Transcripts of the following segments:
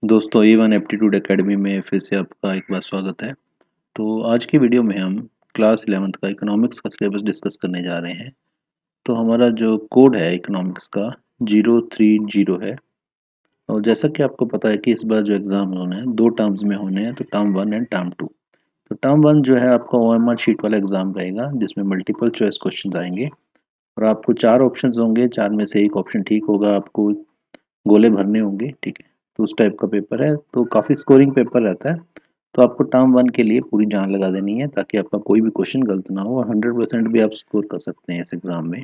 दोस्तों A1 aptitude academy में फिर से आपका एक बार स्वागत है। तो आज की वीडियो में हम क्लास 11th का इकोनॉमिक्स का सिलेबस डिस्कस करने जा रहे हैं। तो हमारा जो कोड है इकोनॉमिक्स का 030 है। और जैसा कि आपको पता है कि इस बार जो एग्ज़ाम होने हैं 2 टर्म्स में होने हैं, तो टर्म 1 एंड टर्म 2। तो टर्म 1 जो है आपका ओएमआर शीट वाला एग्ज़ाम रहेगा, जिसमें मल्टीपल चॉइस क्वेश्चन आएंगे और आपको 4 ऑप्शंस होंगे, 4 में से एक ऑप्शन ठीक होगा, आपको गोले भरने होंगे, ठीक है। तो उस टाइप का पेपर है, तो काफ़ी स्कोरिंग पेपर रहता है। तो आपको टर्म 1 के लिए पूरी जान लगा देनी है, ताकि आपका कोई भी क्वेश्चन गलत ना हो और 100% भी आप स्कोर कर सकते हैं इस एग्ज़ाम में।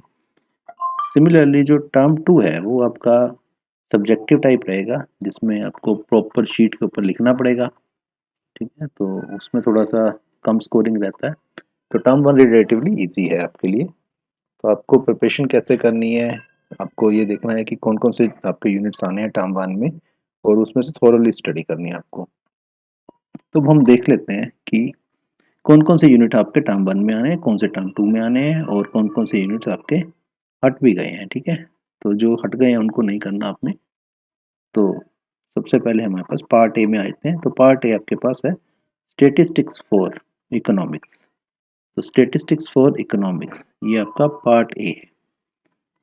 सिमिलरली जो टर्म 2 है वो आपका सब्जेक्टिव टाइप रहेगा, जिसमें आपको प्रॉपर शीट के ऊपर लिखना पड़ेगा, ठीक है। तो उसमें थोड़ा सा कम स्कोरिंग रहता है। तो टर्म 1 रिलेटिवली ईजी है आपके लिए। तो आपको प्रिपरेशन कैसे करनी है, आपको ये देखना है कि कौन कौन से आपके यूनिट्स आने हैं टर्म 1 में, और उसमें से थोरली स्टडी करनी है आपको। तो अब हम देख लेते हैं कि कौन कौन से यूनिट आपके टर्म 1 में आने हैं, कौन से टर्म 2 में आने हैं, और कौन कौन से यूनिट्स आपके हट भी गए हैं, ठीक है। तो जो हट गए हैं उनको नहीं करना आपने। तो सबसे पहले हमारे पास पार्ट ए में आते हैं। तो पार्ट ए आपके पास है स्टेटिस्टिक्स फॉर इकोनॉमिक्स। तो स्टेटिस्टिक्स फॉर इकोनॉमिक्स ये आपका पार्ट ए है।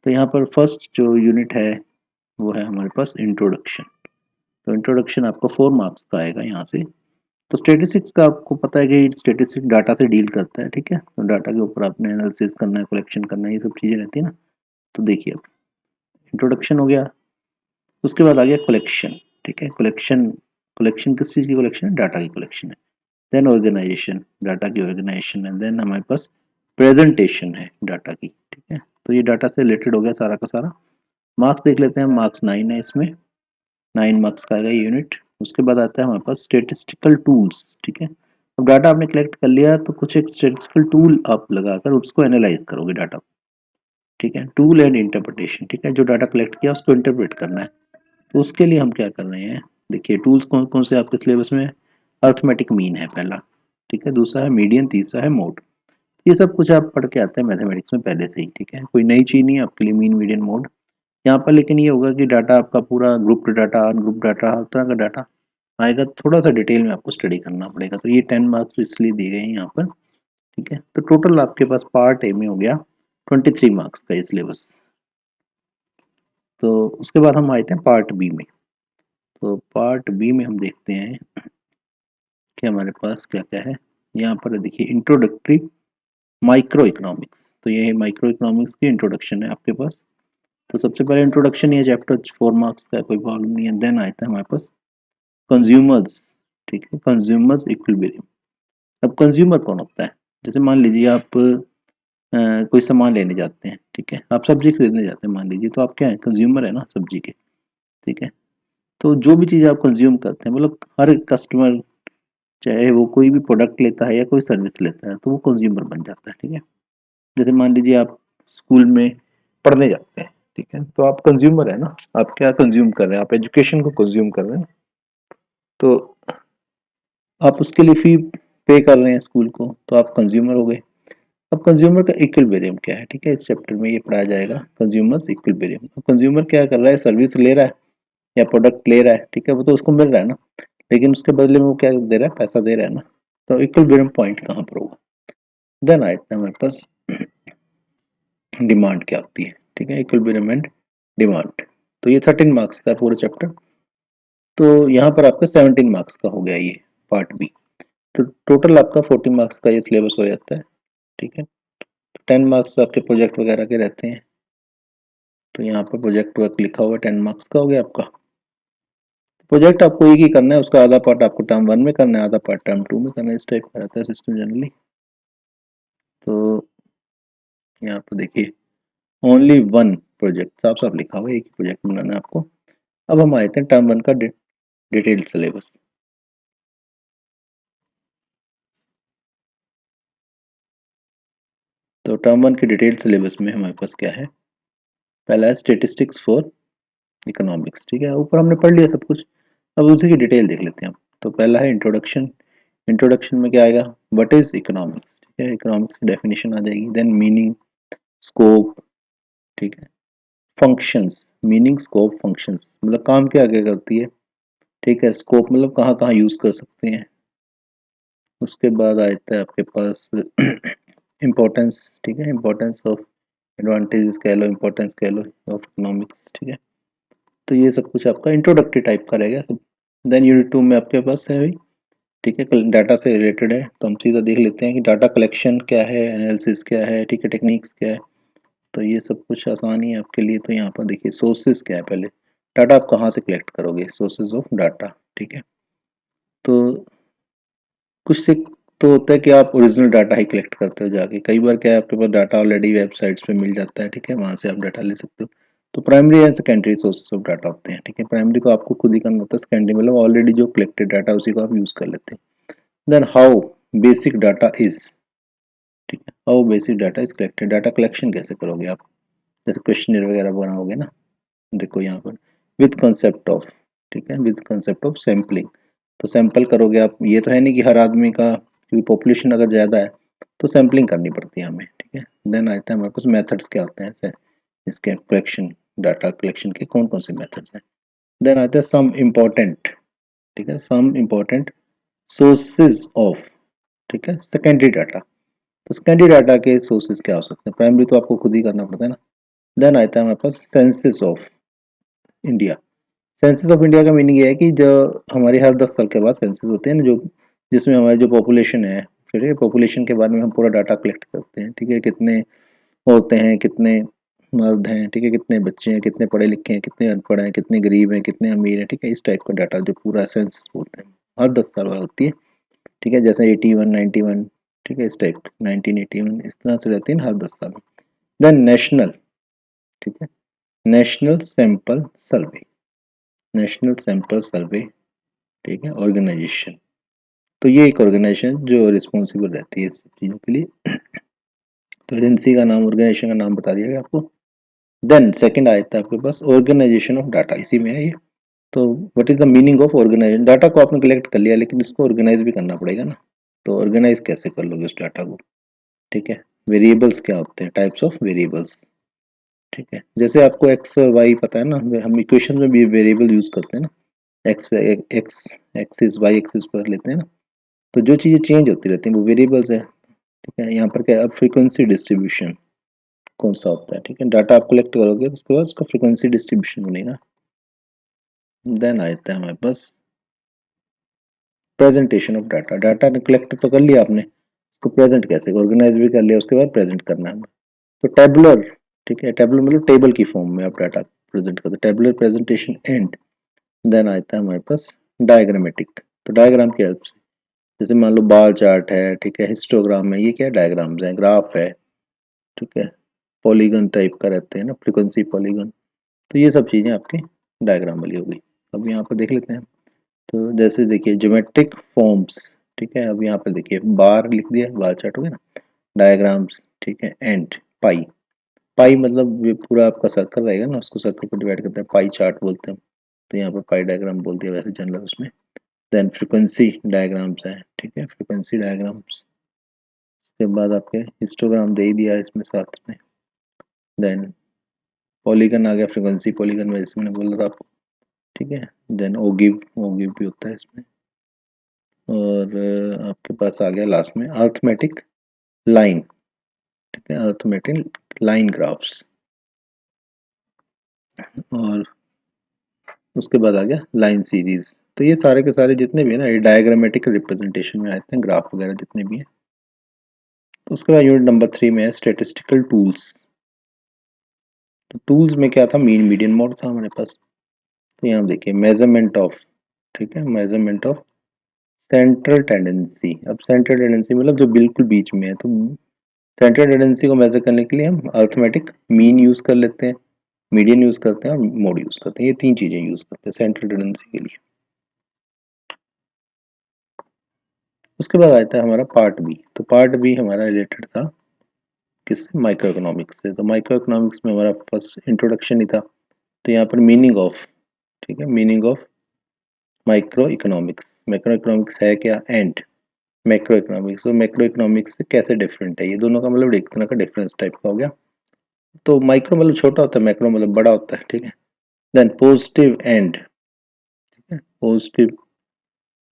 तो यहाँ पर फर्स्ट जो यूनिट है वो है हमारे पास इंट्रोडक्शन। तो इंट्रोडक्शन आपका 4 मार्क्स का आएगा यहाँ से। तो स्टेटिस्टिक्स का आपको पता है कि स्टेटिस्टिक्स डाटा से डील करता है, ठीक है। तो डाटा के ऊपर आपने एनालिसिस करना है, कलेक्शन करना है, ये सब चीज़ें रहती है ना। तो देखिए, अब इंट्रोडक्शन हो गया, उसके बाद आ गया कलेक्शन, ठीक है। कलेक्शन कलेक्शन किस चीज़ की कलेक्शन है? डाटा की कलेक्शन है। देन ऑर्गेनाइजेशन, डाटा की ऑर्गेनाइजेशन है। देन हमारे पास प्रेजेंटेशन है डाटा की, ठीक है। तो ये डाटा से रिलेटेड हो गया सारा का सारा। मार्क्स देख लेते हैं, मार्क्स 9 है इसमें, 9 मार्क्स का आएगा यूनिट। उसके बाद आता है हमारे पास स्टेटिस्टिकल टूल्स, ठीक है। अब डाटा आपने कलेक्ट कर लिया तो कुछ एक स्टेटिस्टिकल टूल आप लगाकर उसको एनालाइज करोगे डाटा, ठीक है। टूल एंड इंटरप्रिटेशन, ठीक है। जो डाटा कलेक्ट किया उसको इंटरप्रेट करना है। तो उसके लिए हम क्या कर रहे हैं, देखिए टूल्स कौन कौन से आपके सिलेबस में। अर्थमेटिक मीन है पहला, ठीक है। दूसरा है मीडियन, तीसरा है मोड। ये सब कुछ आप पढ़ के आते हैं मैथमेटिक्स में पहले से ही, ठीक है। कोई नई चीज़ नहीं है आपके लिए मीन, मीडियन, मोड। यहाँ पर लेकिन ये होगा कि डाटा आपका पूरा ग्रुप डाटा, अनग्रुप डाटा, हर तरह का डाटा आएगा। थोड़ा सा डिटेल में आपको स्टडी करना पड़ेगा। तो ये 10 मार्क्स इसलिए दिए गए हैं यहाँ पर, ठीक है। तो टोटल आपके पास पार्ट ए में हो गया 23 मार्क्स का ये सिलेबस। तो उसके बाद हम आए थे पार्ट बी में। तो पार्ट बी में हम देखते हैं कि हमारे पास क्या क्या है। यहाँ पर देखिए इंट्रोडक्टरी माइक्रो इकोनॉमिक्स। तो ये माइक्रो इकोनॉमिक्स की इंट्रोडक्शन है आपके पास। तो सबसे पहले इंट्रोडक्शन, ये चैप्टर 4 मार्क्स का है, कोई प्रॉब्लम नहीं है। देन आता है हमारे पास कंज्यूमर्स, ठीक है। Consumers equilibrium. अब कंज्यूमर कौन होता है? जैसे मान लीजिए आप कोई सामान लेने जाते हैं, ठीक है। आप सब्जी खरीदने जाते हैं मान लीजिए, तो आप क्या है? कंज्यूमर है ना सब्जी के, ठीक है। तो जो भी चीज़ आप कंज्यूम करते हैं, मतलब हर एक कस्टमर चाहे वो कोई भी प्रोडक्ट लेता है या कोई सर्विस लेता है, तो वो कंज्यूमर बन जाता है, ठीक है। जैसे मान लीजिए आप स्कूल में पढ़ने जाते हैं, ठीक है। तो आप कंज्यूमर है ना, आप क्या कंज्यूम कर रहे हैं? आप एजुकेशन को कंज्यूम कर रहे हैं। तो आप उसके लिए फी पे कर रहे हैं स्कूल को, तो आप कंज्यूमर हो गए। अब कंज्यूमर का इक्विलिब्रियम क्या है, ठीक है। इस चैप्टर में ये पढ़ाया जाएगा, कंज्यूमर्स इक्विलिब्रियम। अब कंज्यूमर क्या कर रहा है? सर्विस ले रहा है या प्रोडक्ट ले रहा है, ठीक है। वो तो उसको मिल रहा है ना, लेकिन उसके बदले में वो क्या दे रहा है? पैसा दे रहा है ना। तो इक्विलिब्रियम पॉइंट कहाँ पर होगा? देन आए थे हमारे पास डिमांड क्या होती है, ठीक है। Equilibrium and demand. तो ये 13 मार्क्स का पूरा चैप्टर। तो यहाँ पर आपका 17 मार्क्स का हो गया ये पार्ट बी। तो टोटल आपका 40 मार्क्स का ये सिलेबस हो जाता है, ठीक है। 10 मार्क्स आपके प्रोजेक्ट वगैरह के रहते हैं। तो यहाँ पर प्रोजेक्ट वर्क लिखा हुआ है, 10 मार्क्स का हो गया आपका। प्रोजेक्ट आपको एक ही करना है, उसका आधा पार्ट आपको टर्म 1 में करना है, आधा पार्ट टर्म 2 में करना है। इस टाइप का रहता है सिस्टम जनरली। तो यहाँ पर देखिए ओनली वन प्रोजेक्ट साफ साफ लिखा हुआ है, एक ही प्रोजेक्ट बनाना है आपको। अब हम आए थे टर्म 1 का डिटेल सिलेबस। तो टर्म 1 के डिटेल सिलेबस में हमारे पास क्या है? पहला है स्टेटिस्टिक्स फॉर इकोनॉमिक्स, ठीक है। ऊपर हमने पढ़ लिया सब कुछ, अब उसी की डिटेल देख लेते हैं हम। तो पहला है इंट्रोडक्शन। इंट्रोडक्शन में क्या आएगा? व्हाट इज इकोनॉमिक्स, ठीक है। इकोनॉमिक्स की डेफिनेशन आ जाएगी। देन मीनिंग, स्कोप, ठीक है। फंक्शंस, मीनिंग, स्कोप, फंक्शंस, मतलब काम क्या क्या करती है, ठीक है। स्कोप मतलब कहाँ कहाँ यूज़ कर सकते हैं। उसके बाद आता है आपके पास इम्पोर्टेंस, ठीक है, इम्पोर्टेंस ऑफ एडवांटेजेस कह लो, इम्पोर्टेंस कह लो ऑफ इकोनॉमिक्स, ठीक है। तो ये सब कुछ आपका इंट्रोडक्टरी टाइप का रहेगा सब। देन यूनिट 2 में आपके पास है भाई, ठीक है, डाटा से रिलेटेड है, तो हम सीधा देख लेते हैं कि डाटा कलेक्शन क्या है, एनालिसिस क्या है, ठीक है, टेक्निक्स क्या है। तो ये सब कुछ आसान ही है आपके लिए। तो यहाँ पर देखिए सोर्सेज क्या है, पहले डाटा आप कहाँ से कलेक्ट करोगे, सोर्सेज ऑफ डाटा, ठीक है। तो कुछ से तो होता है कि आप ओरिजिनल डाटा ही कलेक्ट करते हो जाके, कई बार क्या है आपके पास डाटा ऑलरेडी वेबसाइट्स पे मिल जाता है, ठीक है, वहाँ से आप डाटा ले सकते हो। तो primary and secondary sources of data होते हैं, ठीक है। प्राइमरी तो आपको खुद ही करना होता है, सेकेंडरी मतलब ऑलरेडी जो कलेक्टेड डाटा उसी को आप यूज़ कर लेते हैं। Then how basic data is, ठीक है, how basic data is collected, data collection कैसे करोगे आप, जैसे क्वेश्चनर वगैरह बनाओगे ना, देखो यहाँ पर विद कंसेप्ट ऑफ, ठीक है, विद कंसेप्ट ऑफ सैम्पलिंग। तो सैंपल करोगे आप, ये तो है नहीं कि हर आदमी का, क्योंकि पॉपुलेशन अगर ज़्यादा है तो सैम्पलिंग करनी पड़ती है हमें, ठीक है। देन आते हैं हमारे पास मेथड्स क्या होते हैं ऐसे इसके कलेक्शन, डाटा कलेक्शन के कौन कौन से मेथड्स हैं। देन आते हैं सम इम्पोर्टेंट, ठीक है, सम इम्पोर्टेंट सोर्सेज ऑफ, ठीक है, सेकेंडरी डाटा। तो सेकेंडरी डाटा के सोर्सेज क्या हो सकते हैं, प्राइमरी तो आपको खुद ही करना पड़ता है ना। देन आता है हमारे पास census of India. Census of India का मीनिंग ये है कि जो हमारे हर 10 साल के बाद सेंसस होते हैं ना, जो जिसमें हमारी जो पॉपुलेशन है, फिर ये पॉपुलेशन के बारे में हम पूरा डाटा कलेक्ट करते हैं, ठीक है, कितने होते हैं, कितने मर्द हैं, ठीक है, कितने बच्चे हैं, कितने पढ़े लिखे हैं, कितने अनपढ़ हैं, कितने गरीब हैं, कितने अमीर हैं, ठीक है, इस टाइप का डाटा जो पूरा सेंसस बोलते हैं, हर 10 साल बाद होती है, ठीक है, जैसे 81 91, ठीक है, इस टाइप 1981 इस तरह से रहती है हर 10 साल में। देन नेशनल, ठीक है, national sample survey, national sample survey, ठीक है, ऑर्गेनाइजेशन। तो ये एक ऑर्गेनाइजेशन जो रिस्पॉन्सिबल रहती है इस सब चीज़ों के लिए। तो एजेंसी का नाम, ऑर्गेनाइजेशन का नाम बता दिया गया आपको। देन सेकंड आता है आपके पास ऑर्गेनाइजेशन ऑफ डाटा, इसी में है ये। तो what is the meaning of organisation, data को आपने कलेक्ट कर लिया लेकिन इसको ऑर्गेनाइज भी करना पड़ेगा ना। तो ऑर्गेनाइज कैसे कर लोगे उस डाटा को, ठीक है। वेरिएबल्स क्या होते हैं, टाइप्स ऑफ वेरिएबल्स, ठीक है, जैसे आपको एक्स और वाई पता है ना, हम इक्वेशन में भी वेरिएबल यूज करते हैं ना, X X axis Y axis पर लेते हैं ना। तो जो चीज़ें चेंज होती रहती हैं वो वेरिएबल्स है, ठीक है। यहाँ पर क्या है, अब फ्रीक्वेंसी डिस्ट्रीब्यूशन कौन सा होता है, ठीक है, डाटा आप कलेक्ट करोगे तो उसके बाद उसका फ्रीक्वेंसी डिस्ट्रीब्यूशन बनेगा। देन आता है हमारे पास presentation of data, data collect तो कर लिया आपने, उसको प्रेजेंट कैसे, ऑर्गेनाइज भी कर लिया, उसके बाद प्रेजेंट करना है। तो टेबुलर, ठीक है, टेबुलर मतलब टेबल की फॉर्म में आप डाटा प्रेजेंट करते, टेबुलर प्रेजेंटेशन एंड। देन आता है हमारे पास डायग्रामेटिक, तो डायग्राम की हेल्प से, जैसे मान लो बार चार्ट है, ठीक है, हिस्टोग्राम है, ये क्या डायग्राम्स है, ग्राफ है, ठीक है, पॉलीगन टाइप का रहते हैं ना, फ्रीक्वेंसी पॉलीगन। तो ये सब चीज़ें आपकी डायग्राम वाली हो गई। अब यहाँ पर देख लेते हैं, तो जैसे देखिए ज्योमेट्रिक फॉर्म्स, ठीक है, अब यहाँ पर देखिए बार लिख दिया, बार चार्ट हो गया ना, डायग्राम्स, ठीक है, एंड पाई, पाई मतलब ये पूरा आपका सर्कल रहेगा ना, उसको सर्कल को डिवाइड करते हैं, पाई चार्ट बोलते हैं। तो यहाँ पर पाई डायग्राम बोल दिया वैसे जनरल उसमें। देन फ्रीक्वेंसी डायग्राम्स है, ठीक है, फ्रीक्वेंसी डायग्राम्स के बाद आपके हिस्टोग्राम दे ही दिया है इसमें साथ में। देन पॉलीगन आ गया, फ्रीक्वेंसी पॉलीगन में जैसे मैंने बोला था आपको, ठीक है। देन ओगिव, ओगिव भी होता है इसमें। और आपके पास आ गया लास्ट में अर्थमेटिक लाइन, ठीक है, अर्थमेटिक लाइन ग्राफ्स। और उसके बाद आ गया लाइन सीरीज। तो ये सारे के सारे जितने भी है ना, ये डायग्रामेटिक रिप्रेजेंटेशन में आते हैं, ग्राफ वगैरह जितने भी हैं। तो उसके बाद यूनिट नंबर 3 में है स्टेटिस्टिकल टूल्स। तो टूल्स में क्या था, मीन मीडियन मोड था हमारे पास। तो यहाँ देखिए मेजरमेंट ऑफ, ठीक है, मेजरमेंट ऑफ सेंट्रल टेंडेंसी। अब सेंट्रल टेंडेंसी मतलब जो बिल्कुल बीच में है, तो सेंट्रल टेंडेंसी को मेजर करने के लिए हम अर्थमेटिक मीन यूज कर लेते हैं, मीडियन यूज करते हैं और मोड यूज करते हैं, ये तीन चीजें यूज करते हैं सेंट्रल टेंडेंसी के लिए। उसके बाद आता है हमारा पार्ट बी। तो पार्ट बी हमारा रिलेटेड था किससे, माइक्रो इकोनॉमिक्स से। तो माइक्रो इकोनॉमिक्स में हमारा फर्स्ट इंट्रोडक्शन ही था। तो यहाँ पर मीनिंग ऑफ, ठीक है, meaning of micro economics, micro economics है क्या, एंड मैक्रो इकोनॉमिक्स, तो मैक्रो इकोनॉमिक्स से कैसे डिफरेंट है, ये दोनों का मतलब एक तरह का डिफरेंस टाइप का हो गया। तो माइक्रो मतलब छोटा होता है, मैक्रो मतलब बड़ा होता है, ठीक है। देन पॉजिटिव एंड, ठीक है, पॉजिटिव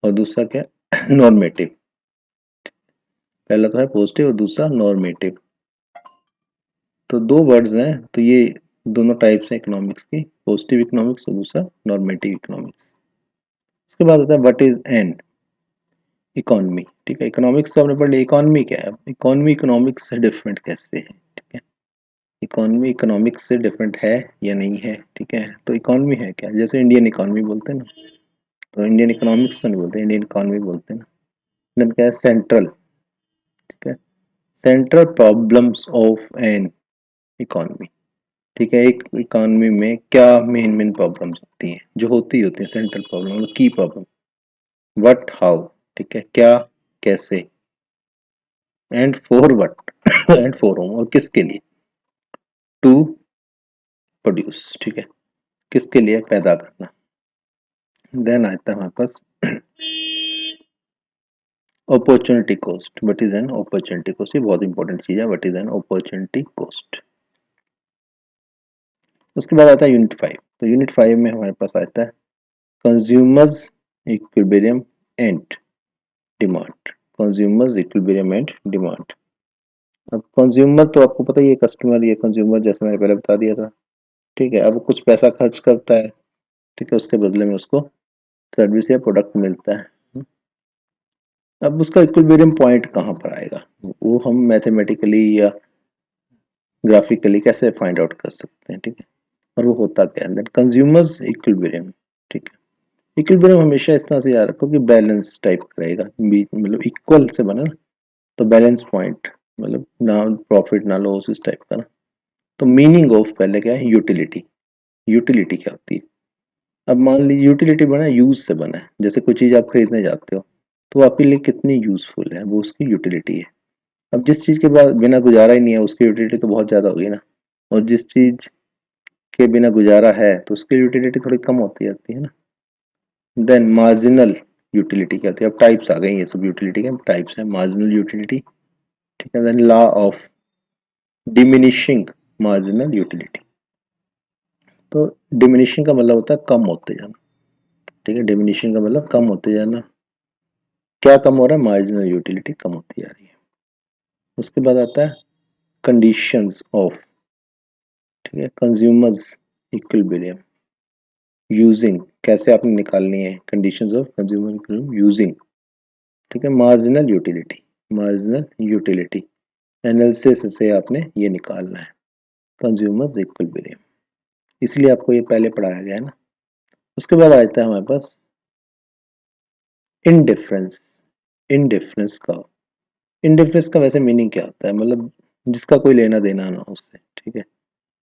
और दूसरा क्या नॉर्मेटिव। पहला तो है पॉजिटिव और दूसरा नॉर्मेटिव। तो दो वर्ड्स हैं, तो ये दोनों टाइप्स हैं इकोनॉमिक्स की, पॉजिटिव इकोनॉमिक्स और दूसरा नॉर्मेटिव इकोनॉमिक्स। उसके बाद आता है व्हाट इज एन इकोनॉमी। ठीक है, इकोनॉमिक्स तो आपने पढ़ लिया, इकोनॉमी क्या है। इकोनॉमी इकोनॉमिक्स से डिफरेंट कैसे है। ठीक है, इकोनॉमी इकोनॉमिक्स से डिफरेंट है या नहीं है। ठीक है, तो इकोनॉमी है क्या, जैसे इंडियन इकोनॉमी बोलते हैं ना, तो इंडियन इकोनॉमिक्स तो नहीं बोलते, इंडियन इकोनॉमी बोलते हैं ना। देन क्या है सेंट्रल। ठीक है, central problems of an economy. ठीक है, एक इकोनॉमी में क्या मेन मेन प्रॉब्लम्स होती हैं, जो होती है सेंट्रल प्रॉब्लम, की प्रॉब्लम। व्हाट हाउ, ठीक है, क्या कैसे, and for what and for home, और किसके लिए, टू प्रोड्यूस। ठीक है, किसके लिए, पैदा करना। देन आता है हमारे पास opportunity cost. What is an opportunity cost, ये बहुत इंपॉर्टेंट चीज है, what is an opportunity cost. उसके बाद आता है यूनिट 5। तो यूनिट 5 में हमारे पास आता है consumers equilibrium and demand. Consumers equilibrium and demand. अब कंज्यूमर तो आपको पता ही है, कस्टमर, ये कंज्यूमर जैसे मैंने पहले बता दिया था। ठीक है, अब कुछ पैसा खर्च करता है, ठीक है, उसके बदले में उसको सर्विस या प्रोडक्ट मिलता है। अब उसका इक्विलिब्रियम पॉइंट कहाँ पर आएगा, वो हम मैथमेटिकली या ग्राफिकली कैसे फाइंड आउट कर सकते हैं। ठीक है, और वो होता क्या है, देन कंज्यूमर्स इक्विलिब्रियम। ठीक है, इक्विलिब्रियम हमेशा इस तरह से याद रखो कि बैलेंस टाइप का रहेगा, बीच मतलब इक्वल से बना ना, तो बैलेंस पॉइंट मतलब ना प्रॉफिट ना लॉस, इस टाइप का ना। तो मीनिंग ऑफ पहले क्या है, यूटिलिटी। यूटिलिटी क्या होती है, अब मान लीजिए यूटिलिटी बना है, यूज से बना है, जैसे कोई चीज आप खरीदने जाते हो तो आपके लिए कितनी यूजफुल है, वो उसकी यूटिलिटी है। अब जिस चीज के बाद बिना गुजारा ही नहीं है, उसकी यूटिलिटी तो बहुत ज्यादा होगी ना, और जिस चीज के बिना गुजारा है तो उसकी यूटिलिटी थोड़ी कम होती जाती है ना। देन मार्जिनल यूटिलिटी क्या होती है, अब टाइप्स आ गई, ये सब यूटिलिटी के टाइप्स है। मार्जिनल यूटिलिटी, ठीक है, then law of diminishing marginal utility. तो डिमिनिशिंग का मतलब होता है कम होते जाना। ठीक है, डिमिनिशिंग का मतलब कम होते जाना। क्या कम हो रहा है, मार्जिनल यूटिलिटी कम होती जा रही है। उसके बाद आता है कंडीशंस ऑफ, ठीक है, कंज्यूमर्स इक्विलिब्रियम यूजिंग, कैसे आपने निकालनी है conditions of consumer equilibrium using, ठीक है, marginal utility. Marginal utility analysis से आपने ये निकालना है कंज्यूमर्स इक्विलिब्रियम, इसलिए आपको ये पहले पढ़ाया गया है ना। उसके बाद आता है हमारे पास इनडिफरेंस। इनडिफरेंस का, इनडिफरेंस का वैसे मीनिंग क्या होता है, मतलब जिसका कोई लेना देना ना हो उससे। ठीक है,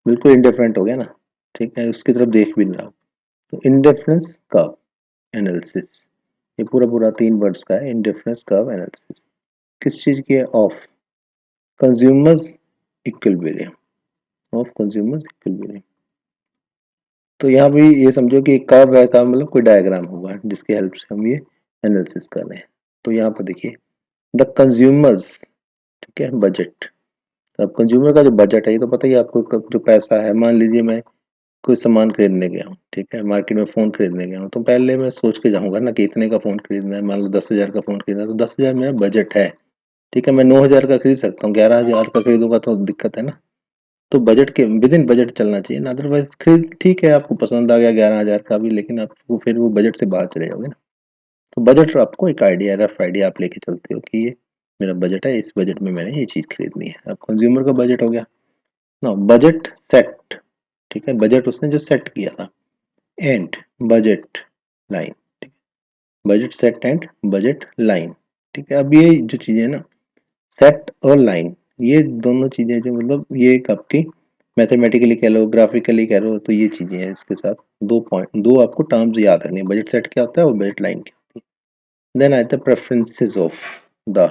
बिल्कुल इंडिफरेंट हो गया ना, ठीक है, उसकी तरफ देख भी नहीं रहा। तो इंडिफरेंस कर्व एनालिसिस, ये पूरा पूरा 3 वर्ड्स का है, इंडिफरेंस कर्व एनालिसिस। किस चीज की है, of consumers equilibrium, of consumers equilibrium. तो यहाँ भी ये समझो कि एक कर्व है, कर्व मतलब कोई डायग्राम होगा जिसकी हेल्प से हम ये एनालिसिस कर रहे हैं। तो यहाँ पर देखिए द कंज्यूमर्स, ठीक है, बजट। अब कंज्यूमर का जो बजट है, ये तो पता ही है आपको, जो पैसा है, मान लीजिए मैं कोई सामान खरीदने गया हूँ, ठीक है, मार्केट में फ़ोन खरीदने गया हूँ, तो पहले मैं सोच के जाऊँगा ना कि इतने का फ़ोन खरीदना है, मान लो 10,000 का फ़ोन खरीदना है, तो 10,000 मेरा बजट है। ठीक है, मैं 9,000 का खरीद सकता हूँ, 11,000 का खरीदूंगा तो दिक्कत है ना। तो बजट के विद इन बजट चलना चाहिए ना, अदरवाइज खरीद, ठीक है आपको पसंद आ गया 11,000 का भी, लेकिन आपको फिर वो बजट से बाहर चले जाओगे ना। तो बजट आपको एक आइडिया, रफ आइडिया आप लेके चलते हो कि ये मेरा बजट है, इस बजट में मैंने ये चीज़ खरीदनी है। अब कंज्यूमर का बजट हो गया ना, बजट सेट, ठीक है, बजट उसने जो सेट किया था, and budget line, budget set and budget line. ठीक है, अब ये जो चीज़ें है ना, सेट और लाइन, ये दोनों चीज़ें जो मतलब ये एक आपकी मैथमेटिकली कह लो, ग्राफिकली कह लो, तो ये चीज़ें हैं, इसके साथ दो पॉइंट, दो आपको टर्म्स याद रखनी है, बजट सेट क्या होता है और बजट लाइन क्या होती है। देन आता है प्रेफरेंसेस ऑफ द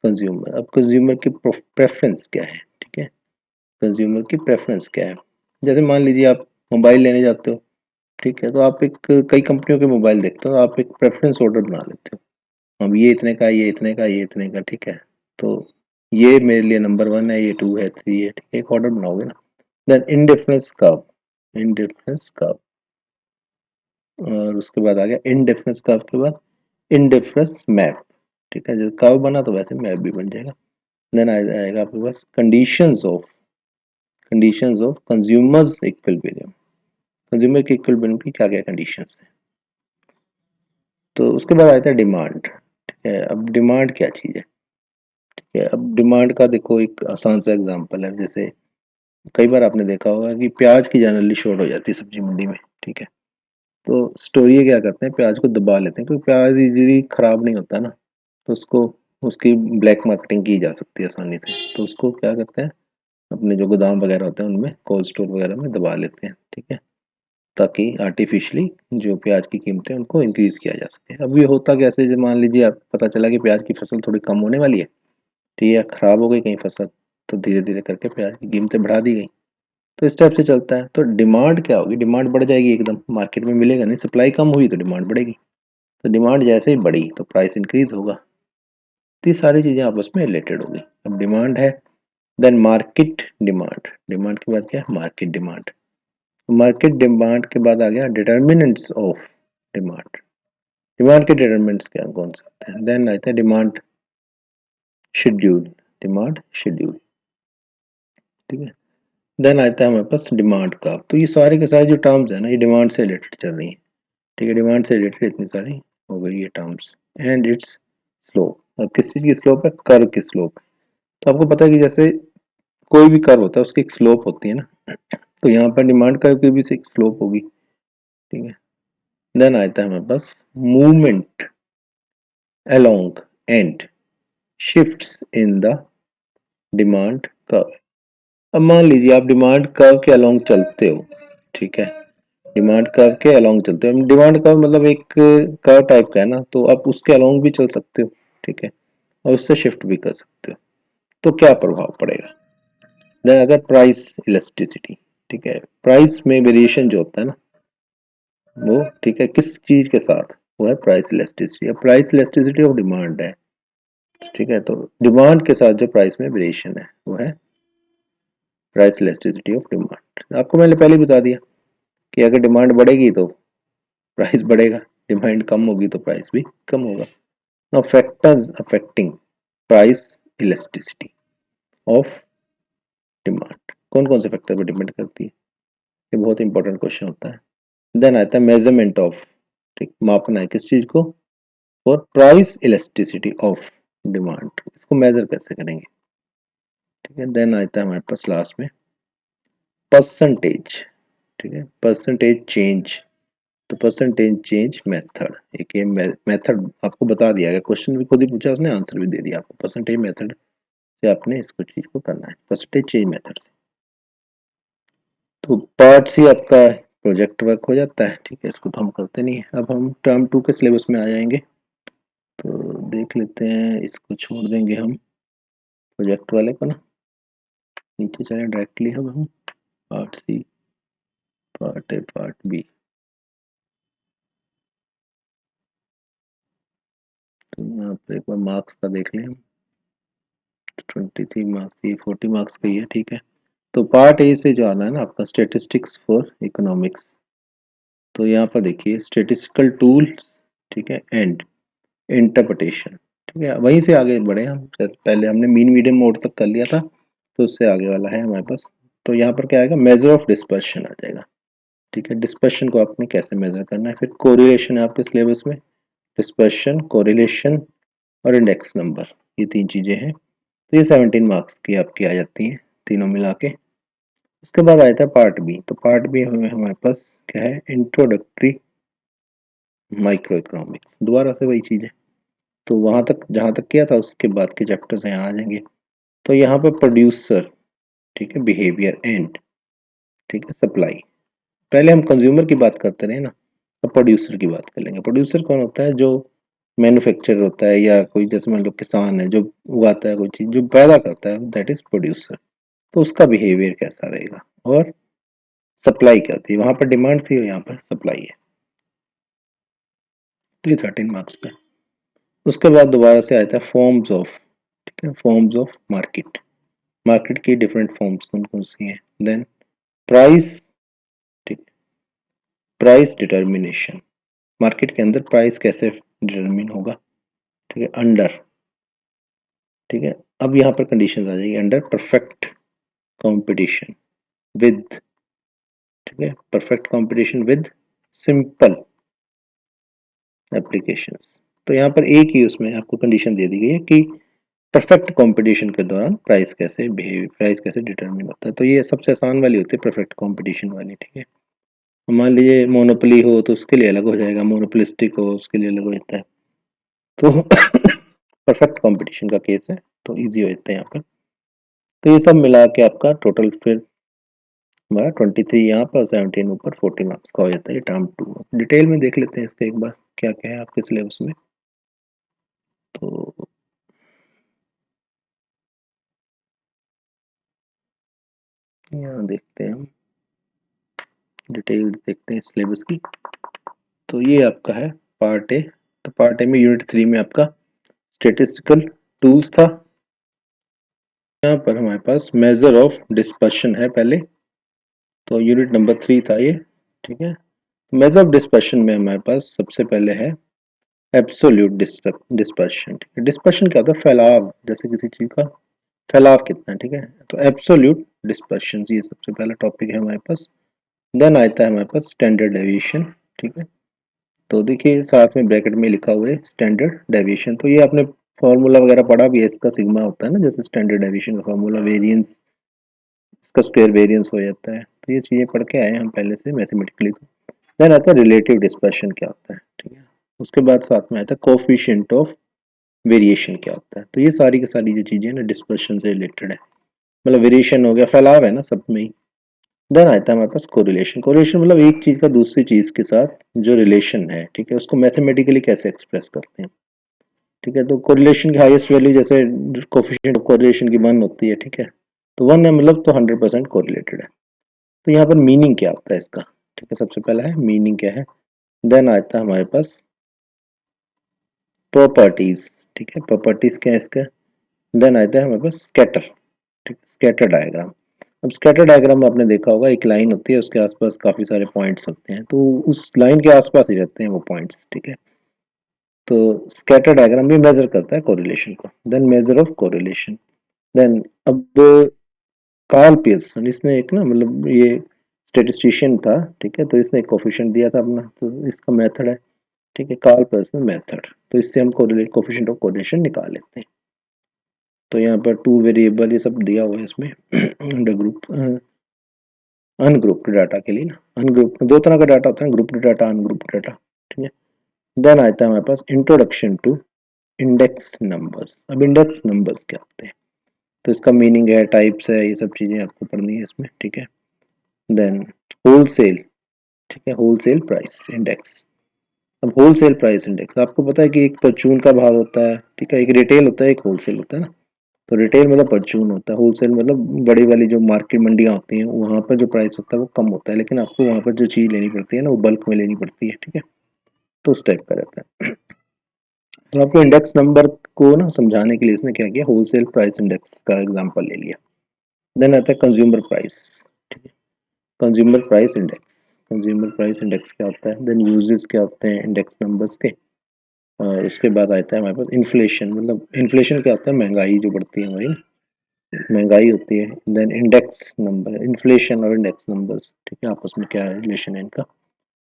कंज्यूमर। अब कंज्यूमर की प्रेफरेंस क्या है, ठीक है, कंज्यूमर की प्रेफरेंस क्या है। जैसे मान लीजिए आप मोबाइल लेने जाते हो, ठीक है, तो आप एक कई कंपनियों के मोबाइल देखते हो, आप एक प्रेफरेंस ऑर्डर बना लेते हो, अब ये इतने का, ये इतने का, ये इतने का, ठीक है, तो ये मेरे लिए नंबर 1 है, ये 2 है, 3 है, ठीक है, एक ऑर्डर बनाओगे ना। Then indifference curve, indifference curve, और उसके बाद आ गया इनडिफरेंस कर्व के बाद इनडिफरेंस मैप। ठीक है, जब कर्व बना तो वैसे मैप भी बन जाएगा। देन आएगा आपके पास conditions of consumers equilibrium. Consumer के इक्विलिब्रियम की क्या क्या कंडीशंस हैं। तो उसके बाद आता है डिमांड। ठीक है, अब डिमांड क्या चीज़ है। ठीक है, अब डिमांड का देखो एक आसान सा एग्जांपल है। जैसे कई बार आपने देखा होगा कि प्याज की जनरली शॉर्ट हो जाती है सब्जी मंडी में। ठीक है, तो स्टोर ये क्या करते हैं, प्याज को दबा लेते हैं क्योंकि प्याज इजीली खराब नहीं होता ना, तो उसको उसकी ब्लैक मार्केटिंग की जा सकती है आसानी से। तो उसको क्या करते हैं, अपने जो गोदाम वगैरह होते हैं उनमें कोल्ड स्टोर वगैरह में दबा लेते हैं। ठीक है, ताकि आर्टिफिशियली जो प्याज की कीमतें उनको इंक्रीज किया जा सके। अब ये होता कैसे, जैसे मान लीजिए आप पता चला कि प्याज की फसल थोड़ी कम होने वाली है, ठीक है, खराब हो गई कहीं फसल, तो धीरे धीरे करके प्याज की कीमतें बढ़ा दी गई। तो इस टाइप से चलता है। तो डिमांड क्या होगी, डिमांड बढ़ जाएगी, एकदम मार्केट में मिलेगा नहीं, सप्लाई कम हुई तो डिमांड बढ़ेगी। तो डिमांड जैसे ही बढ़ी तो प्राइस इंक्रीज होगा। तो ये सारी चीजें आपस में रिलेटेड होगी। अब डिमांड है, देन मार्केट डिमांड। डिमांड के बाद क्या है, मार्केट डिमांड। मार्केट डिमांड के बाद आ गया डिटर्मिनेंट्स ऑफ डिमांड। डिमांड के डिटर्मिनेंट्स क्या कौन से होते हैं। देन आता है डिमांड शेड्यूल। Demand schedule. ठीक है, देन आता है हमारे पास डिमांड का। तो ये सारे के सारे जो टर्म्स है ना, ये डिमांड से रिलेटेड चल रही है। ठीक है, डिमांड से रिलेटेड इतनी सारी हो गई ये टर्म्स। And it's slope. अब किस चीज़ की स्लोप है, कर्व की स्लोप। तो आपको पता है कि जैसे कोई भी कर्व होता है उसकी एक स्लोप होती है ना, तो यहाँ पर डिमांड कर्व की भी एक स्लोप होगी। ठीक है, देन आता है हमारे पास movement along and shifts in the demand curve. अब मान लीजिए आप डिमांड कर्व के अलोंग चलते हो। ठीक है, डिमांड कर्व के अलोंग चलते हो। डिमांड कर्व मतलब एक कर्व टाइप का है ना, तो आप उसके अलोंग भी चल सकते हो। ठीक है, और उससे शिफ्ट भी कर सकते हो। तो क्या प्रभाव पड़ेगा। देन अगर प्राइस इलास्टिसिटी। ठीक है, प्राइस में वेरिएशन जो होता है ना वो, ठीक है, किस चीज के साथ, वो है प्राइस इलास्टिसिटी। अब प्राइस इलास्टिसिटी ऑफ डिमांड है। ठीक है, तो डिमांड के साथ जो प्राइस में वेरिएशन है वो है प्राइस इलास्टिसिटी ऑफ डिमांड। आपको मैंने पहले ही बता दिया कि अगर डिमांड बढ़ेगी तो प्राइस बढ़ेगा, डिमांड कम होगी तो प्राइस भी कम होगा। Now factors affecting price elasticity of demand, कौन कौन से फैक्टर पर डिपेंड करती है, ये बहुत इंपॉर्टेंट क्वेश्चन होता है। देन आता है मेजरमेंट ऑफ। ठीक, मापना है किस चीज को, और प्राइस इलास्टिसिटी ऑफ डिमांड, इसको मेजर कैसे करेंगे। ठीक है, देन आता है हमारे पास लास्ट में परसेंटेज। ठीक है, परसेंटेज चेंज। तो परसेंटेज चेंज मेथड, एक ये मेथड आपको बता दिया गया, क्वेश्चन भी खुद ही पूछा उसने, आंसर भी दे दिया आपको। परसेंटेज मेथड से आपने इसको चीज को करना है, परसेंटेज चेंज मेथड से। तो पार्ट सी आपका प्रोजेक्ट वर्क हो जाता है। ठीक है, इसको तो हम करते नहीं है। अब हम टर्म 2 के सिलेबस में आ जाएंगे, तो देख लेते हैं, इसको छोड़ देंगे हम प्रोजेक्ट वाले को ना, नीचे चले डायरेक्टली हम part C, part A, part B. तो यहाँ पे एक बार मार्क्स का देख लें हम। 23 मार्क्स, ये 40 मार्क्स का ही है। ठीक है, तो पार्ट ए से जो आना है ना आपका, स्टेटिस्टिक्स फॉर इकोनॉमिक्स। तो यहाँ पर देखिए स्टेटिस्टिकल टूल्स, ठीक है, एंड इंटरप्रिटेशन। ठीक है, वहीं से आगे बढ़े हम। पहले हमने मीन मीडियम मोड तक कर लिया था, तो उससे आगे वाला है हमारे पास। तो यहाँ पर क्या आएगा, मेजर ऑफ डिस्पर्शन आ जाएगा। ठीक है, डिस्पर्शन को आपने कैसे मेजर करना है। फिर कोरिलेशन है आपके सिलेबस में, डिस्पर्शन, कोरिलेशन और इंडेक्स नंबर, ये तीन चीजें हैं। तो ये 17 मार्क्स की आपकी आ जाती हैं तीनों मिला के। उसके बाद आया था पार्ट बी। तो पार्ट बी में हमारे पास क्या है, इंट्रोडक्टरी माइक्रो इकोनॉमिक्स, दोबारा से वही चीज है। तो वहां तक जहां तक किया था उसके बाद के चैप्टर्स यहाँ आ जाएंगे। तो यहाँ पर प्रोड्यूसर, ठीक है, बिहेवियर एंड, ठीक है, सप्लाई। पहले हम कंज्यूमर की बात करते रहे ना, अब प्रोड्यूसर की बात कर लेंगे। प्रोड्यूसर कौन होता है, जो मैन्युफैक्चरर होता है, या कोई जैसे मान लो किसान है जो उगाता है कोई चीज, जो पैदा करता है, दैट इज प्रोड्यूसर। तो उसका बिहेवियर कैसा रहेगा। और सप्लाई क्या होती है, वहां पर डिमांड थी और यहाँ पर सप्लाई है। तो ये 13 मार्क्स पे। उसके बाद दोबारा से आता है फॉर्म्स ऑफ, ठीक है, फॉर्म्स ऑफ मार्केट। मार्केट की डिफरेंट फॉर्म्स कौन कौन सी हैं। देन प्राइस, ठीक, प्राइस डिटर्मिनेशन। मार्केट के अंदर प्राइस कैसे डिटरमिन होगा, ठीक है, अंडर, ठीक है। अब यहाँ पर कंडीशन आ जाएगी अंडर परफेक्ट कंपटीशन विद, ठीक है, perfect competition with simple applications. तो यहाँ पर एक ही उसमें आपको कंडीशन दे दी गई है कि परफेक्ट कंपटीशन के दौरान प्राइस कैसे डिटरमिन होता है। तो ये सबसे आसान वाली होती है परफेक्ट कंपटीशन वाली, ठीक है। मान लीजिए मोनोपोली हो तो उसके लिए अलग हो जाएगा, मोनोपोलिस्टिक हो उसके लिए अलग हो जाता है। तो परफेक्ट कंपटीशन का केस है तो इजी हो जाता है यहाँ पर। तो ये सब मिला के आपका टोटल फिर हमारा 23 यहाँ पर 17 ऊपर 40 मार्क्स का हो जाता है ये टर्म 2। डिटेल में देख लेते हैं इसका एक बार क्या क्या है आपके सिलेबस में। तो यहाँ देखते हैं हम, डिटेल देखते हैं सिलेबस की। तो ये आपका है पार्ट ए। तो पार्ट ए में यूनिट 3 में आपका स्टेटिस्टिकल टूल्स था। यहाँ पर हमारे पास मेजर ऑफ डिस्पर्शन है पहले, तो यूनिट नंबर 3 था ये, ठीक है। मेजर ऑफ डिस्पर्शन में हमारे पास सबसे पहले है एब्सोल्यूट डिस्पर्शन, ठीक है। डिस्पर्शन क्या होता है, फैलाव, जैसे किसी चीज का फैलाव कितना है, ठीक है। तो एब्सोल्यूट डिस्पर्शन ये सबसे पहला टॉपिक है हमारे पास। देन आता है हमारे पास स्टैंडर्ड डेविएशन, ठीक है। तो देखिए साथ में ब्रैकेट में लिखा हुआ है स्टैंडर्ड डेविएशन। तो ये आपने फॉर्मूला वगैरह पढ़ा भी है, इसका सिग्मा होता है ना, जैसे स्टैंडर्ड डेविएशन का फॉर्मूला वेरिएंस, इसका स्क्वायर वेरिएंस हो जाता है। तो ये चीजें पढ़ के आए हम पहले से मैथमेटिकली। देन आता है रिलेटिव डिस्पर्शन क्या होता है, ठीक है। उसके बाद साथ में आता है कोफिशिएंट ऑफ वेरिएशन क्या होता है। तो ये सारी की सारी जो चीजें ना डिस्पर्शन से रिलेटेड है, मतलब वेरिएशन हो गया, फैलाव है ना सब में ही। देन आता है हमारे पास कोरिलेशन। कोरिलेशन मतलब एक चीज का दूसरी चीज के साथ जो रिलेशन है, ठीक है, उसको मैथमेटिकली कैसे एक्सप्रेस करते हैं, ठीक है। तो कोरिलेशन की हाईएस्ट वैल्यू जैसे कोफिशिएंट ऑफ कोरिलेशन की 1 होती है, ठीक है। तो 1 है मतलब तो 100% कोरिलेटेड है। तो यहाँ पर मीनिंग क्या होता है इसका, ठीक है। सबसे पहला है मीनिंग क्या है। देन आता है हमारे पास प्रॉपर्टीज, ठीक है। प्रॉपर्टीज क्या है इसका। देन आता है हमारे पास स्कैटर, ठीक, स्कैटर डायग्राम। अब स्कैटर डायग्राम में आपने देखा होगा एक लाइन होती है, उसके आसपास काफी सारे पॉइंट्स होते हैं, तो उस लाइन के आसपास ही रहते हैं वो पॉइंट्स, ठीक है। तो स्कैटर डायग्राम भी मेजर करता है कोरिलेशन को। Then measure of correlation. Then अब कार्ल पियर्सन, इसने एक ना मतलब ये स्टेटिस्टिशियन था, ठीक है। तो इसने एक कोफिशिएंट दिया था अपना, तो इसका मेथड है, ठीक है, कार्ल पियर्सन मेथड। तो इससे हम कोरिलेट कोफिशिएंट ऑफ कोरिलेशन निकाल लेते हैं। तो यहाँ पर 2 वेरिएबल ये सब दिया हुआ है इसमें अंडर ग्रुप अनग्रुप्ड डाटा के लिए ना। अनग्रुप 2 तरह का डाटा होता है, ग्रुप्ड डाटा, अनग्रुप्ड डाटा, ठीक है। देन आता है हमारे पास इंट्रोडक्शन टू इंडेक्स नंबर्स। अब इंडेक्स नंबर्स क्या होते हैं, तो इसका मीनिंग है, टाइप्स है, ये सब चीजें आपको पढ़नी है इसमें, ठीक है। देन होलसेल, ठीक है, होलसेल प्राइस इंडेक्स। अब होलसेल प्राइस इंडेक्स आपको पता है कि एक परचून का भाव होता है, ठीक है, एक रिटेल होता है, एक होलसेल होता है ना। तो रिटेल मतलब परचून होता है, होलसेल मतलब बड़ी वाली जो मार्केट मंडियां होती हैं वहां पर जो प्राइस होता है वो कम होता है, लेकिन आपको वहां पर जो चीज लेनी पड़ती है ना वो बल्क में लेनी पड़ती है, ठीक है। तो उस टाइप का रहता है। तो आपको इंडेक्स नंबर को ना समझाने के लिए इसने क्या किया, होलसेल प्राइस इंडेक्स का एग्जांपल ले लिया। देन आता है कंज्यूमर प्राइस, ठीक है, consumer price index. Consumer price index क्या होता है, देन यूजेस क्या होते हैं इंडेक्स नंबर्स के। और उसके बाद आता है हमारे पास इन्फ्लेशन, मतलब इन्फ्लेशन क्या होता है, महंगाई जो बढ़ती है हमारी, महंगाई होती है। देन इंडेक्स नंबर, इन्फ्लेशन और इंडेक्स नंबर्स, ठीक है, आपस में क्या रिलेशन है इनका।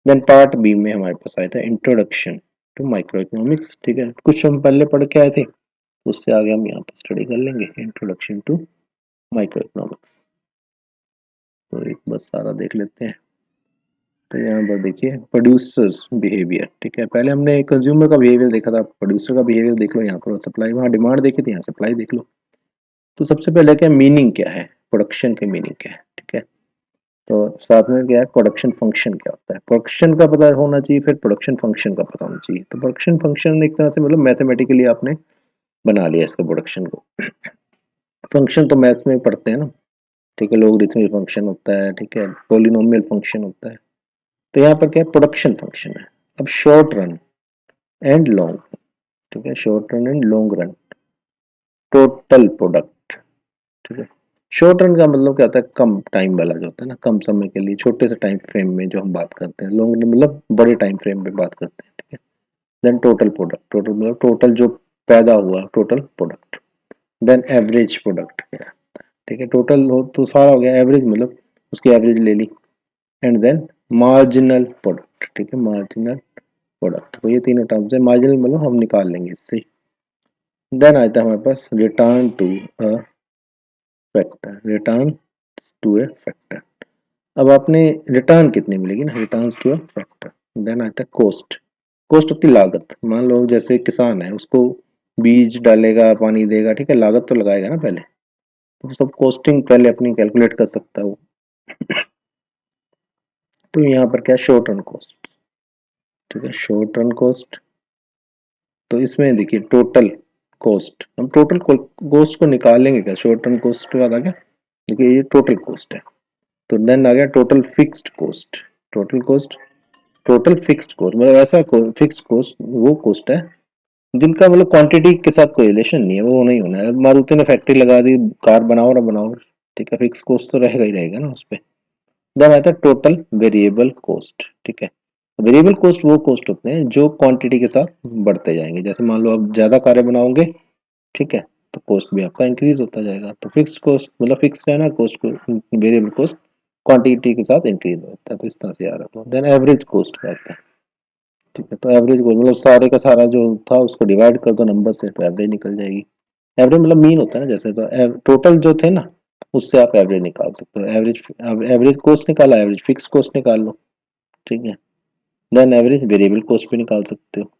देन पार्ट बी में हमारे पास आया था इंट्रोडक्शन टू माइक्रो इकोनॉमिक्स, ठीक है, कुछ हम पहले पढ़ के आए थे, उससे आगे हम यहाँ पर स्टडी कर लेंगे इंट्रोडक्शन टू माइक्रो इकोनॉमिक्स। तो एक बस सारा देख लेते हैं। तो यहाँ पर देखिए प्रोड्यूसर्स बिहेवियर, ठीक है, पहले हमने कंज्यूमर का बिहेवियर देखा था, प्रोड्यूसर का बिहेवियर देख लो यहाँ पर, सप्लाई, वहाँ डिमांड देखी थी, यहाँ सप्लाई देख लो। तो सबसे पहले क्या मीनिंग क्या है, प्रोडक्शन के मीनिंग क्या है, ठीक है। तो साथ में क्या है, प्रोडक्शन फंक्शन क्या होता है, प्रोडक्शन का पता होना चाहिए, फिर प्रोडक्शन फंक्शन का पता होना चाहिए। तो प्रोडक्शन फंक्शन एक तरह से मतलब मैथमेटिकली आपने बना लिया इसका प्रोडक्शन को। फंक्शन तो मैथ्स में पढ़ते हैं ना, ठीक है, लोगरिथमिक फंक्शन होता है, ठीक है, पॉलिनोमियल फंक्शन होता है। तो यहाँ पर क्या है, प्रोडक्शन फंक्शन है। अब शॉर्ट रन एंड लॉन्ग, ठीक है, short run and long run total product, ठीक है। शॉर्ट रन का मतलब क्या होता है, कम टाइम वाला जो होता है ना, कम समय के लिए छोटे से टाइम फ्रेम में जो हम बात करते हैं। लॉन्ग मतलब बड़े टाइम फ्रेम में बात करते हैं, ठीक है। देन टोटल प्रोडक्ट, टोटल मतलब टोटल जो पैदा हुआ total product. Then average product क्या है, ठीक है। टोटल हो तो सारा हो गया, एवरेज मतलब उसकी एवरेज ले ली। एंड देन मार्जिनल प्रोडक्ट, ठीक है, मार्जिनल प्रोडक्ट। तो ये तीनों टर्म्स है, मार्जिनल मतलब हम निकाल लेंगे इससे। देन आता है हमारे पास return to a factor, return to a factor. अब आपने रिटर्न कितनी मिलेगी ना, return to a factor. Then आता है कॉस्ट, कॉस्ट होती है लागत। मान लो जैसे किसान है, उसको बीज डालेगा, पानी देगा, ठीक है, लागत तो लगाएगा ना पहले, तो सब कॉस्टिंग पहले अपनी कैलकुलेट कर सकता है वो। तो यहाँ पर क्या, शॉर्ट रन कॉस्ट, ठीक है, शॉर्ट रन कॉस्ट। तो इसमें देखिए टोटल कॉस्ट, हम टोटल कॉस्ट को निकालेंगे क्या, शॉर्ट रन कॉस्ट के बाद आ गया, देखिए ये टोटल कॉस्ट है। तो देन आ गया total fixed cost, total cost, total fixed cost मतलब ऐसा फिक्स्ड कॉस्ट वो कॉस्ट है जिनका मतलब क्वांटिटी के साथ कोई रिलेशन नहीं है, वो नहीं होना है। मारुति ने फैक्ट्री लगा दी, कार बनाओ ना बनाओ, ठीक है, फिक्स कॉस्ट तो रहेगा ही रहेगा ना उस पे। देन आता है टोटल वेरिएबल कॉस्ट, ठीक है। वेरिएबल कॉस्ट वो कॉस्ट होते हैं जो क्वांटिटी के साथ बढ़ते जाएंगे। जैसे मान लो आप ज्यादा कारें बनाओगे, ठीक है, तो कॉस्ट भी आपका इंक्रीज होता जाएगा। तो फिक्स कॉस्ट मतलब फिक्स रहना, कॉस्ट को वेरिएबल कॉस्ट क्वांटिटी के साथ इंक्रीज होता है। तो इस तरह से याद रखो। देन एवरेज कॉस्ट क्या होता है, ठीक है। तो एवरेज मतलब सारे का सारा जो था उसको डिवाइड कर दो नंबर से, तो एवरेज निकल जाएगी। एवरेज मतलब मीन होता है ना, जैसे तो टोटल जो थे ना उससे आप एवरेज निकाल सकते हो। एवरेज, एवरेज कॉस्ट निकाला, एवरेज फिक्स कॉस्ट निकाल लो, ठीक है। देन एवरेज वेरिएबल कॉस्ट भी निकाल सकते हो,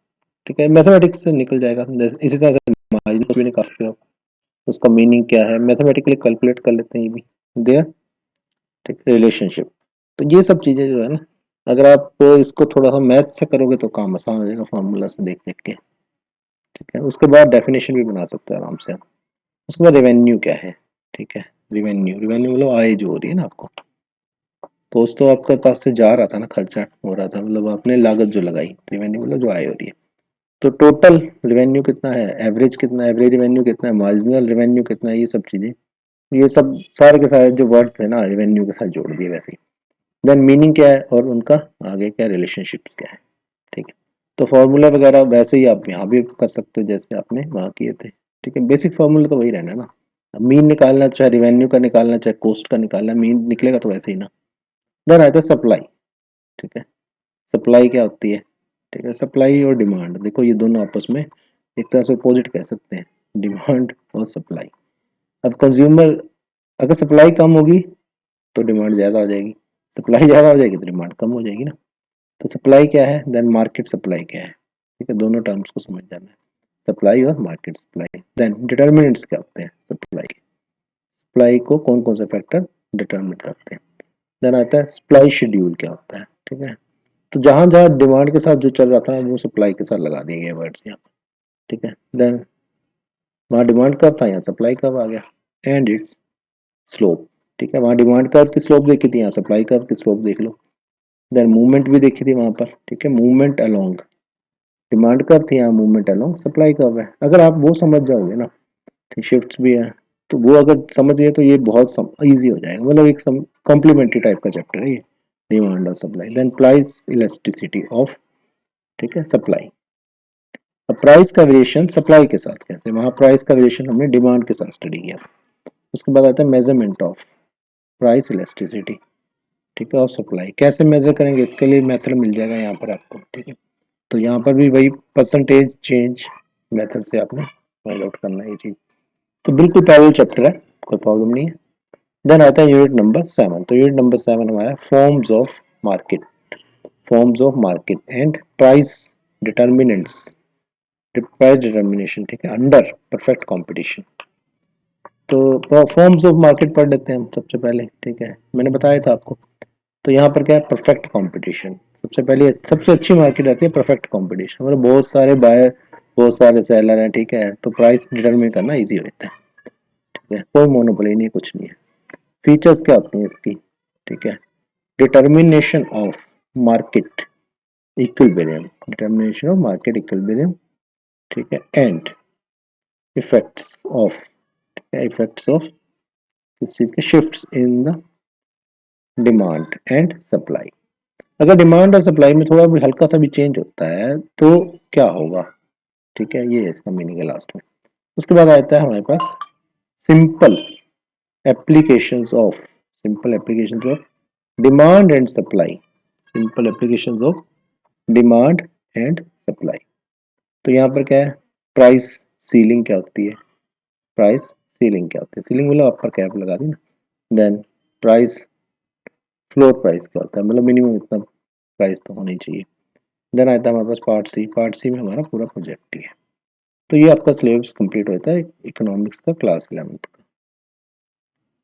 ठीक है, मैथमेटिक्स से निकल जाएगा। इसी तरह से मार्जिन भी निकाल सकते हो, उसका मीनिंग क्या है मैथमेटिकली कैलकुलेट कर लेते हैं ये भी। देयर, ठीक, रिलेशनशिप। तो ये सब चीजें जो है ना, अगर आप इसको थोड़ा सा मैथ से करोगे तो काम आसान हो जाएगा, फार्मूला से देख देख के, ठीक है। उसके बाद डेफिनेशन भी बना सकते हो आराम से। उसके बाद रेवेन्यू क्या है, ठीक है। रेवेन्यू, रेवेन्यू मतलब आय जो हो रही है ना आपको, कॉस्ट तो आपके पास से जा रहा था ना, खर्चा हो रहा था, मतलब आपने लागत जो लगाई, रेवेन्यू मतलब जो आय हो रही है। तो टोटल रेवेन्यू कितना है, एवरेज कितना है, एवरेज रेवेन्यू कितना है, मार्जिनल रेवेन्यू कितना है, ये सब चीजें, ये सब सारे के सारे जो वर्ड्स थे ना रेवेन्यू के साथ जोड़ दिए वैसे ही। देन मीनिंग क्या है और उनका आगे क्या रिलेशनशिप क्या है, ठीक है। तो फॉर्मूला वगैरह वैसे ही आप यहाँ भी कर सकते हो जैसे आपने वहाँ किए थे, ठीक है। बेसिक फॉर्मूला तो वही रहना है ना, मीन निकालना चाहे रेवेन्यू का निकालना चाहे कॉस्ट का निकालना, मीन निकलेगा तो वैसे ही ना। देन आता है सप्लाई, ठीक है। सप्लाई क्या होती है, ठीक है। सप्लाई और डिमांड, देखो ये दोनों आपस में एक तरह से अपोजिट कह सकते हैं, डिमांड और सप्लाई। अब कंज्यूमर, अगर सप्लाई कम होगी तो डिमांड ज़्यादा हो जाएगी, सप्लाई ज़्यादा हो जाएगी तो डिमांड कम हो जाएगी ना। तो सप्लाई क्या है, देन मार्केट सप्लाई क्या है, ठीक है, दोनों टर्म्स को समझ जाना है, सप्लाई और मार्केट सप्लाई। देन डिटर्मिनेंट्स क्या होते हैं सप्लाई के, सप्लाई को कौन कौन से फैक्टर डिटर्मिन करते हैं। देन आता है सप्लाई शेड्यूल क्या होता है, ठीक है। तो जहां जहां डिमांड के साथ जो चल रहा था वो सप्लाई के साथ लगा दिए गए वर्ड्स यहाँ, ठीक है। देन वहाँ डिमांड कब था, यहाँ सप्लाई कब आ गया। एंड इट्स स्लोप, ठीक है, वहाँ डिमांड कर्व की स्लोप देखी थी, यहाँ सप्लाई कर्व की स्लोप देख लो। देन मूवमेंट भी देखी थी वहाँ पर, ठीक है, मूवमेंट अलोंग, डिमांड कर्व थी, यहाँ मूवमेंट अलोंग सप्लाई कर्व है। अगर आप वो समझ जाओगे ना, शिफ्ट्स भी है, तो वो अगर समझ गए तो ये बहुत इजी हो जाएगा, मतलब एक कॉम्प्लीमेंट्री टाइप का चैप्टर है ये, डिमांड और supply. Then price elasticity of, ठीक है, सप्लाई। अब प्राइस का वेरिएशन सप्लाई के साथ कैसे, वहाँ प्राइस का वेरिएशन हमने डिमांड के साथ स्टडी किया। उसके बाद आता है मेजरमेंट ऑफ प्राइस इलास्टिसिटी, ठीक है, और सप्लाई कैसे मेजर करेंगे, इसके लिए मेथड मिल जाएगा यहाँ पर आपको, ठीक है। तो यहाँ पर भी वही परसेंटेज चेंज मेथड से आपने फाइंड आउट करना है ये चीज। तो बिल्कुल पैरेलल चैप्टर है, कोई प्रॉब्लम नहीं है। देन आता है यूनिट नंबर 7। तो यूनिट नंबर 7 हमारा forms of market, forms of market and price determinants, price determination, ठीक है, अंडर परफेक्ट कंपटीशन। तो फॉर्म्स ऑफ मार्केट पढ़ लेते हैं हम सबसे पहले, ठीक है, मैंने बताया था आपको। तो यहाँ पर क्या है, परफेक्ट कंपटीशन। सबसे पहले सबसे अच्छी मार्केट आती है परफेक्ट कंपटीशन, मतलब बहुत सारे बायर, बहुत सारे सेलर हैं, ठीक है, तो प्राइस डिटरमिन करना इजी होता है, ठीक है, कोई मोनोपोली नहीं, कुछ नहीं है। फीचर्स क्या होती हैं इसकी, ठीक है, determination of market equilibrium, determination of market equilibrium, ठीक है, and effects of, effects of किस चीज़ के, shifts in the demand and supply. अगर डिमांड और सप्लाई में थोड़ा भी हल्का सा भी चेंज होता है तो क्या होगा, ठीक है, ये इसका मीनिंग है लास्ट में। उसके बाद आता है हमारे पास simple applications of, simple applications of demand and supply, simple applications of demand and supply. तो यहाँ पर क्या है, प्राइस सीलिंग क्या होती है, प्राइस सीलिंग क्या होती है, सीलिंग मतलब अपर कैप लगा दी ना। देन प्राइस, फ्लोर प्राइस क्या होता है, मतलब मिनिमम इतना प्राइस तो होनी चाहिए। देन आता है हमारे पास पार्ट सी, पार्ट सी में हमारा पूरा प्रोजेक्ट ही है। तो ये आपका सिलेबस कंप्लीट होता है इकोनॉमिक्स का क्लास 11th का।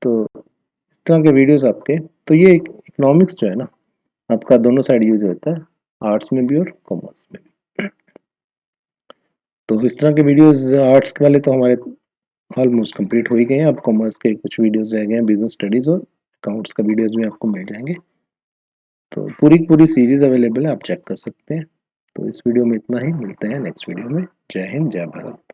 तो इस तरह के वीडियोस आपके, तो ये इकोनॉमिक्स जो है ना आपका दोनों साइड यूज होता है, आर्ट्स में भी और कॉमर्स में भी। तो इस तरह के वीडियोस आर्ट्स वाले तो हमारे ऑलमोस्ट कंप्लीट हो ही गए हैं। अब कॉमर्स के कुछ वीडियोस रह गए हैं, बिजनेस स्टडीज और अकाउंट्स का वीडियोस भी आपको मिल जाएंगे। तो पूरी पूरी सीरीज अवेलेबल है, आप चेक कर सकते हैं। तो इस वीडियो में इतना ही, मिलते हैं नेक्स्ट वीडियो में। जय हिंद, जय भारत।